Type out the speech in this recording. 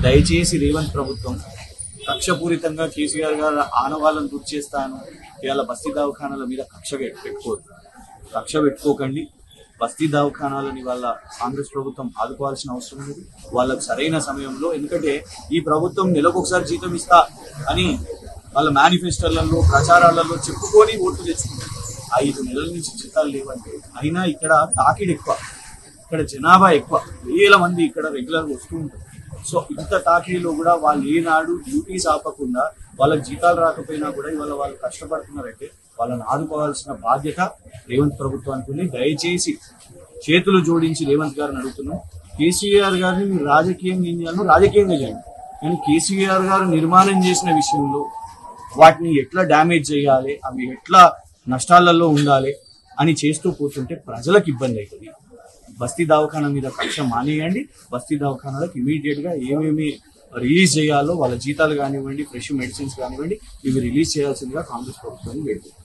దయచేసి రేవంత్ ప్రభుత్వం కక్షపూరితంగా కేసీఆర్ గారు ఆనవాళ్ళను గుర్తు చేస్తాను ఇవాళ బస్తీ దవాఖానాల మీద కక్ష పెట్టుకోకండి. బస్తీ దవాఖానాలని వాళ్ళ కాంగ్రెస్ ప్రభుత్వం ఆదుకోవాల్సిన అవసరం లేదు. వాళ్ళకు సరైన సమయంలో, ఎందుకంటే ఈ ప్రభుత్వం నెలకొకసారి జీతం ఇస్తా అని వాళ్ళ మేనిఫెస్టోలలో ప్రచారాలలో చెప్పుకొని ఓట్లు తెచ్చుకుంటారు. 5 నెలల నుంచి జీతాలు లేవంటే అయినా ఇక్కడ తాకిడి ఎక్కువ, ఇక్కడ జనాభా ఎక్కువ, వేల మంది ఇక్కడ రెగ్యులర్గా వస్తూ ఉంటారు. సో ఇంత తాకిడిలో కూడా వాళ్ళు ఏనాడు డ్యూటీస్ ఆపకుండా వాళ్ళకి జీతాలు రాకపోయినా కూడా ఇవాళ వాళ్ళు కష్టపడుతున్నారంటే వాళ్ళని ఆదుకోవాల్సిన బాధ్యత రేవంత్ ప్రభుత్వానికి ఉంది. దయచేసి చేతులు జోడించి రేవంత్ గారిని అడుగుతున్నాం, కేసీఆర్ గారిని మీరు రాజకీయంగా ఏం చేయాలో రాజకీయంగా చేయండి, కానీ కేసీఆర్ గారు నిర్మాణం చేసిన విషయంలో వాటిని ఎట్లా డ్యామేజ్ చేయాలి, అవి ఎట్లా నష్టాలలో ఉండాలి అని చేస్తూ పోతుంటే ప్రజలకు ఇబ్బంది అవుతుంది. బస్తీ దవాఖానా మీద కక్ష మానేయండి. బస్తీ దవాఖానాలకు ఇమీడియట్ గా ఏమేమి రిలీజ్ చేయాలో వాళ్ళ జీతాలు కానివ్వండి, ఫ్రెష్ మెడిసిన్స్ కానివ్వండి, ఇవి రిలీజ్ చేయాల్సిందిగా కాంగ్రెస్ ప్రభుత్వాన్ని వేడుకుంటున్నారు.